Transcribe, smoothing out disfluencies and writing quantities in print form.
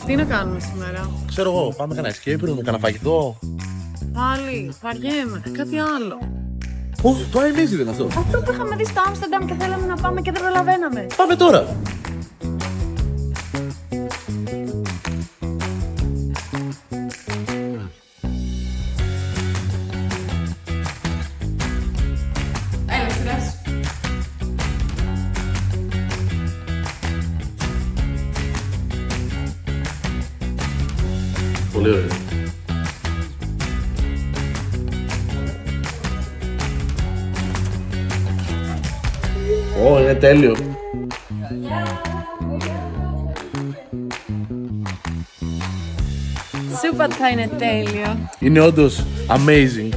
Τι να κάνουμε σήμερα? Ξέρω εγώ, πάμε κανένα escape room, κανένα φαγητό. Πάλι, βαριέμαι. Κάτι άλλο. Ω, το Amazing είναι αυτό. Αυτό που είχαμε δει στο Άμστερνταμ και θέλαμε να πάμε και δεν προλαβαίναμε. Πάμε τώρα. Έλα, σειρά σου. Πολύ ωραία. Ω, είναι τέλειο. Σου είπα ότι θα είναι τέλειο. Είναι όντως amazing.